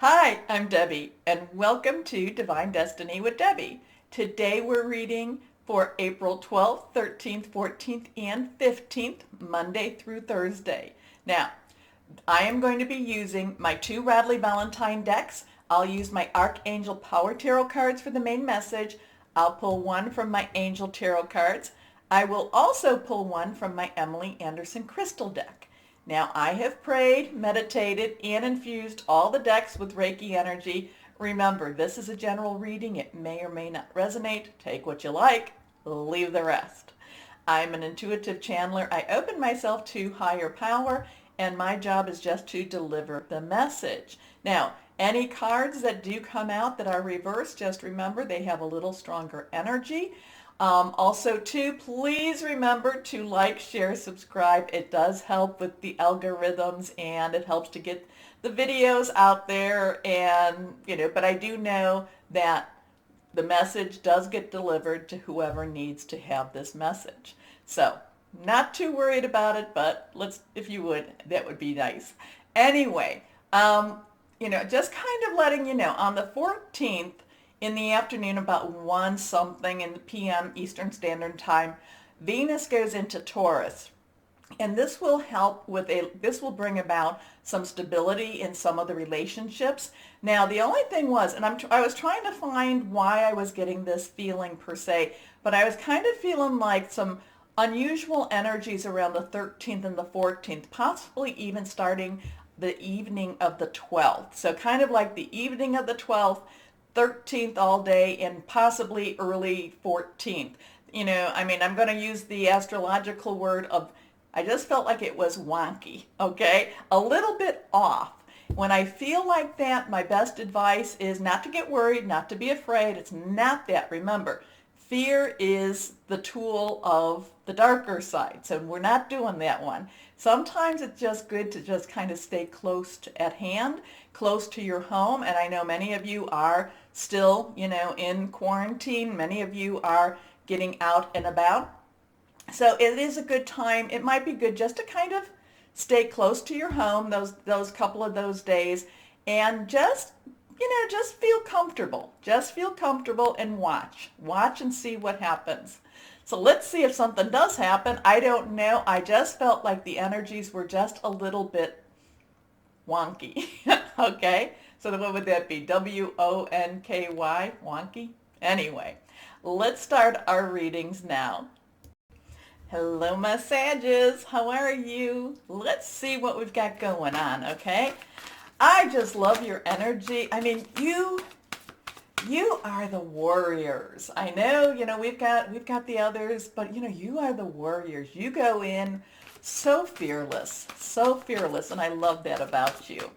Hi, I'm Debbie, and welcome to Divine Destiny with Debbie. Today we're reading for April 12th, 13th, 14th, and 15th, Monday through Thursday. Now, I am going to be using my two Radley Valentine decks. I'll use my Archangel Power Tarot cards for the main message. I'll pull one from my Angel Tarot cards. I will also pull one from my Emily Anderson Crystal deck. Now, I have prayed, meditated, and infused all the decks with Reiki energy. Remember, this is a general reading. It may or may not resonate. Take what you like, leave the rest. I'm an intuitive channeler. I open myself to higher power, and my job is just to deliver the message. Now, any cards that do come out that are reversed, just remember they have a little stronger energy. Also, too, please remember to like, share, subscribe. It does help with the algorithms and it helps to get the videos out there. And, but I do know that the message does get delivered to whoever needs to have this message. So, not too worried about it, but if you would, that would be nice. Anyway, just kind of letting you know, on the 14th, in the afternoon, about 1 something in the p.m. Eastern Standard Time, Venus goes into Taurus. And this will this will bring about some stability in some of the relationships. Now, the only thing was, and I was trying to find why I was getting this feeling per se, but I was kind of feeling like some unusual energies around the 13th and the 14th, possibly even starting the evening of the 12th. So kind of like the evening of the 12th, 13th all day, and possibly early 14th. I'm going to use the astrological word of, I just felt like it was wonky, okay? A little bit off. When I feel like that, my best advice is not to get worried, not to be afraid. It's not that. Remember, fear is the tool of the darker side, so we're not doing that one. Sometimes it's just good to just kind of stay at hand, close to your home. And I know many of you are still, in quarantine. Many of you are getting out and about. So it is a good time. It might be good just to kind of stay close to your home those couple of those days, and just feel comfortable. Just feel comfortable and watch and see what happens. So let's see if something does happen. I don't know. I just felt like the energies were just a little bit wonky. Okay? So what would that be? W-O-N-K-Y? Wonky? Anyway, let's start our readings now. Hello, my Sages. How are you? Let's see what we've got going on, okay? I just love your energy. I mean, you are the warriors. I know, we've got the others, but you are the warriors. You go in so fearless, and I love that about you.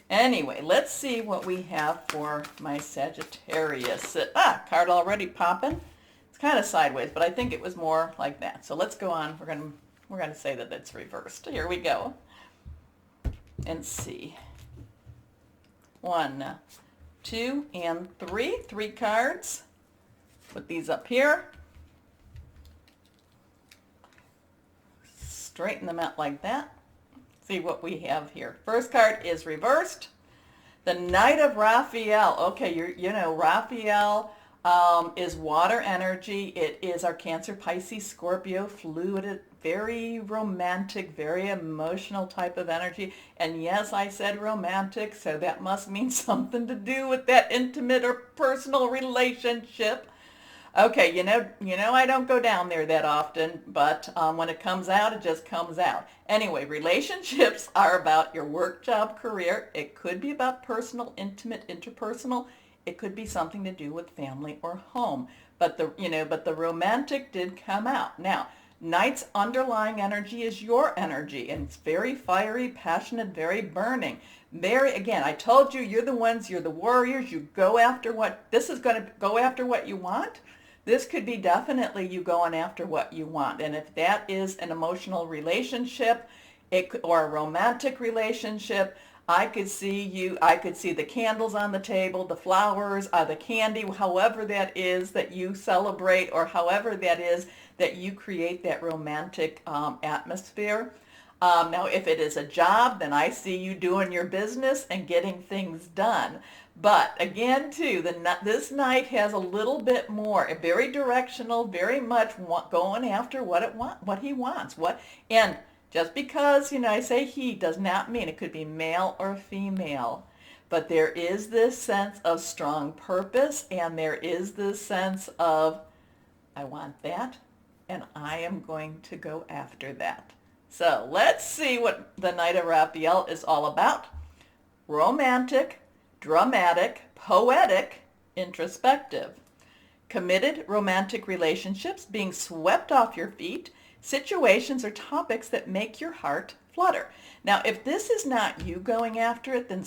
Anyway, let's see what we have for my Sagittarius. Card already popping. It's kind of sideways, but I think it was more like that. So let's go on. We're going to say that it's reversed. Here we go. And see. 1, 2, and 3. 3 cards. Put these up here. Straighten them out like that. See what we have here. First card is reversed. The Knight of Raphael. Okay, Raphael is water energy. It is our Cancer, Pisces, Scorpio, fluid, very romantic, very emotional type of energy. And yes, I said romantic, so that must mean something to do with that intimate or personal relationship. Okay, I don't go down there that often, but when it comes out, it just comes out. Anyway, relationships are about your work, job, career. It could be about personal, intimate, interpersonal. It could be something to do with family or home. But the romantic did come out. Now, Knight's underlying energy is your energy, and it's very fiery, passionate, very burning. Again, I told you, you're the warriors. You go after this is going to go after what you want. This could be definitely you going after what you want. And if that is an emotional relationship or a romantic relationship, I could see the candles on the table, the flowers, the candy, however that is that you celebrate, or however that is that you create that romantic atmosphere. Now, if it is a job, then I see you doing your business and getting things done. But again, too, this night has a little bit more, very directional, very much going after what he wants. And just because, I say he does not mean it could be male or female. But there is this sense of strong purpose, and there is this sense of, I want that, and I am going to go after that. So let's see what the Night of Raphael is all about. Romantic, dramatic, poetic, introspective. Committed romantic relationships being swept off your feet, situations or topics that make your heart flutter. Now, if this is not you going after it, then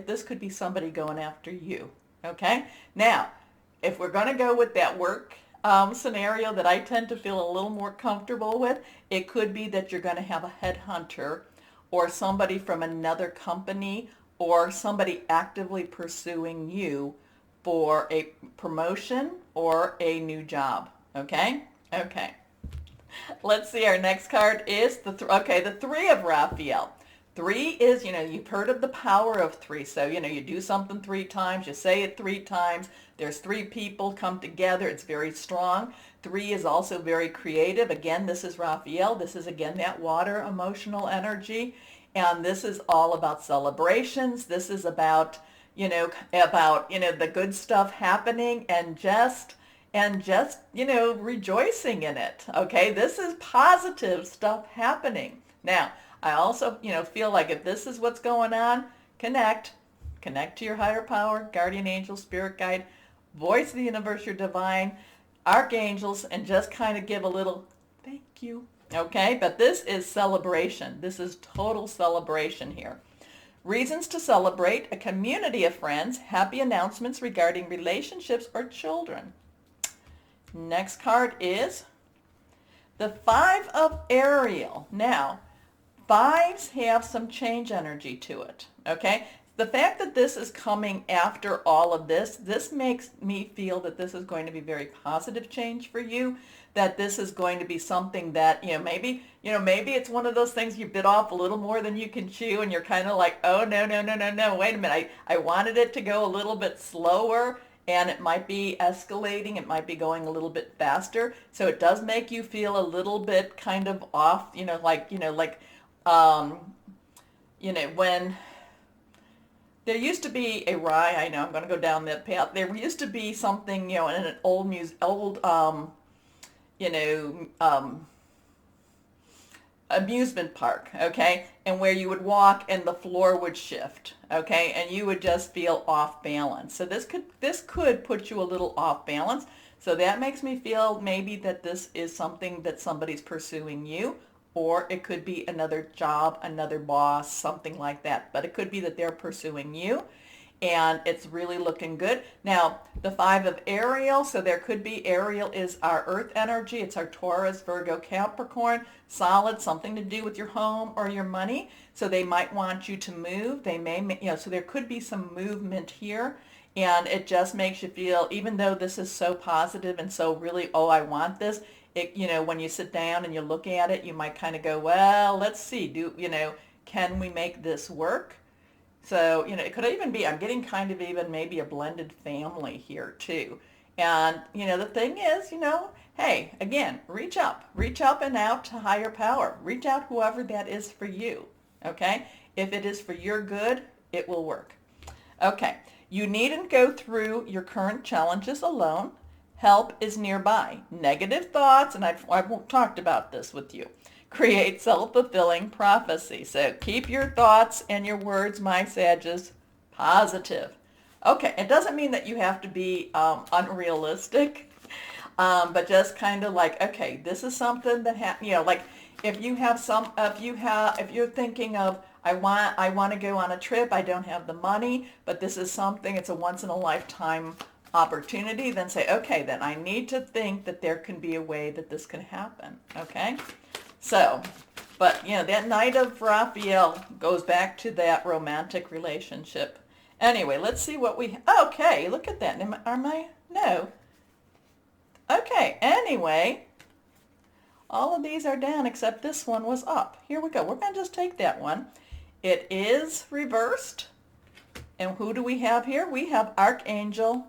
this could be somebody going after you. Okay? Now, if we're going to go with that work scenario that I tend to feel a little more comfortable with, it could be that you're going to have a headhunter or somebody from another company or somebody actively pursuing you for a promotion or a new job. Okay? Okay. Let's see, our next card is the Three of Raphael. Three is, you've heard of the power of three. So, you do something 3 times, you say it 3 times, there's 3 people come together, it's very strong. 3 is also very creative. Again, this is Raphael. This is, again, that water emotional energy. And this is all about celebrations. This is about, the good stuff happening and just rejoicing in it. Okay, this is positive stuff happening. Now, I also, feel like if this is what's going on, connect to your higher power, guardian angel, spirit guide, voice of the universe, your divine, archangels, and just kind of give a little thank you. Okay, but this is celebration. This is total celebration here. Reasons to celebrate: a community of friends, happy announcements regarding relationships or children. Next card is the Five of Ariel. Now, 5s have some change energy to it, okay? The fact that this is coming after all of this makes me feel that this is going to be very positive change for you, that this is going to be something that, maybe it's one of those things you bit off a little more than you can chew, and you're kind of like, oh, no, wait a minute, I wanted it to go a little bit slower, and it might be escalating, it might be going a little bit faster, so it does make you feel a little bit kind of off, when there used to be a rye, I know I'm going to go down that path, there used to be something, in an amusement park, okay, and where you would walk and the floor would shift, okay, and you would just feel off balance. So this could put you a little off balance. So that makes me feel maybe that this is something that somebody's pursuing you, or it could be another job, another boss, something like that. But it could be that they're pursuing you, and it's really looking good. Now, the 5 of Ariel, so there could be, Ariel is our earth energy. It's our Taurus, Virgo, Capricorn, solid, something to do with your home or your money. So they might want you to move. They may, so there could be some movement here. And it just makes you feel, even though this is so positive and so really, oh, I want this, when you sit down and you look at it, you might kind of go, well, let's see, can we make this work? So, it could even be, I'm getting kind of even maybe a blended family here too. And, the thing is, hey, again, reach up and out to higher power. Reach out whoever that is for you, okay? If it is for your good, it will work. Okay, you needn't go through your current challenges alone. Help is nearby. Negative thoughts, and I've talked about this with you, create self-fulfilling prophecy. So keep your thoughts and your words, my Sages, positive. Okay, it doesn't mean that you have to be unrealistic, but just kind of like, okay, this is something that like if you're thinking of, I want to go on a trip, I don't have the money, but this is something, it's a once in a lifetime opportunity, then say, okay, then I need to think that there can be a way that this can happen, okay? So, but, that Night of Raphael goes back to that romantic relationship. Anyway, let's see what okay, look at that. No. Okay, anyway, All of these are down except this one was up. Here we go. We're going to just take that one. It is reversed. And who do we have here? We have Archangel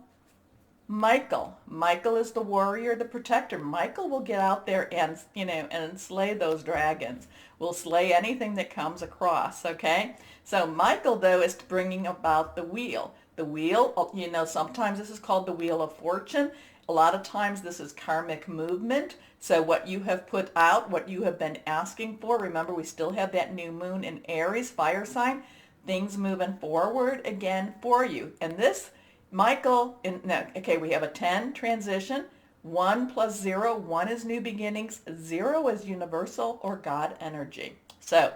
Michael. Michael is the warrior, the protector. Michael will get out there and, and slay those dragons. Will slay anything that comes across, okay? So Michael, though, is bringing about the wheel. The wheel, sometimes this is called the Wheel of Fortune. A lot of times this is karmic movement. So what you have put out, what you have been asking for, remember we still have that new moon in Aries, fire sign, things moving forward again for you. And this, Michael, we have a 10 transition, 1 plus 0, 1 is new beginnings, 0 is universal or God energy. So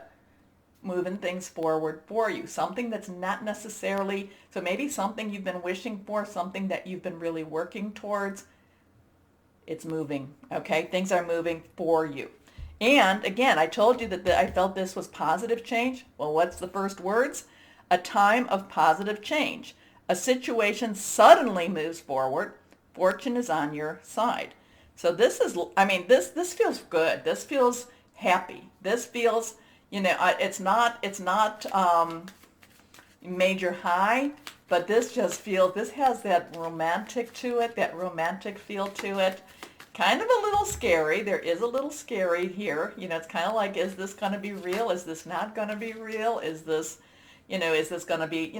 moving things forward for you, something that's not necessarily, so maybe something you've been wishing for, something that you've been really working towards, it's moving, okay? Things are moving for you. And again, I told you that I felt this was positive change. Well, what's the first words? A time of positive change. A situation suddenly moves forward. Fortune is on your side. So this is, this feels good. This feels happy. This feels, it's not major high, but this just feels, this has that romantic to it, that romantic feel to it. Kind of a little scary. There is a little scary here. It's kind of like, is this going to be real? Is this not going to be real? Is this going to be,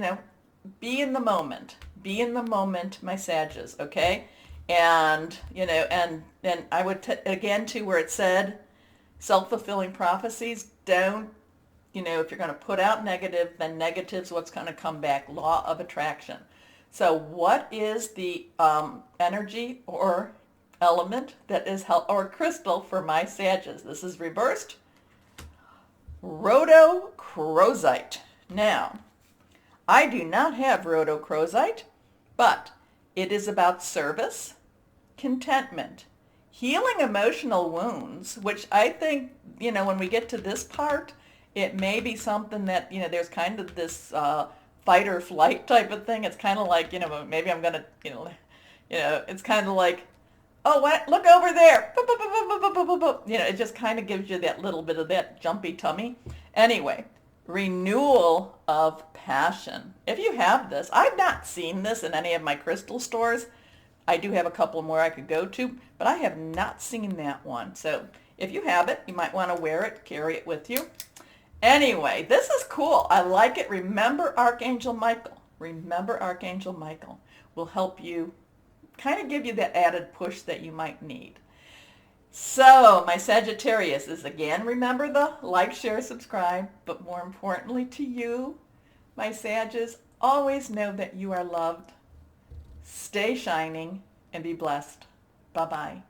be in the moment. Be in the moment, my Sages, okay? And, and I would, again, to where it said self-fulfilling prophecies, don't, if you're going to put out negative, then negative's what's going to come back. Law of attraction. So what is the energy or element that is or crystal for my Sages? This is reversed. Rhodochrosite. Now, I do not have rhodochrosite, but it is about service, contentment, healing emotional wounds, which I think, when we get to this part, it may be something that, there's kind of this fight or flight type of thing. It's kind of like, maybe I'm going to, it's kind of like, oh, what? Look over there. It just kind of gives you that little bit of that jumpy tummy. Anyway, Renewal of Passion. If you have this, I've not seen this in any of my crystal stores. I do have a couple more I could go to, but I have not seen that one. So if you have it, you might want to wear it, carry it with you. Anyway, this is cool. I like it. Remember Archangel Michael. Remember Archangel Michael will help you, kind of give you that added push that you might need. So my Sagittarius is, again, remember the like, share, subscribe, but more importantly to you, my Sages, always know that you are loved. Stay shining and be blessed. Bye-bye.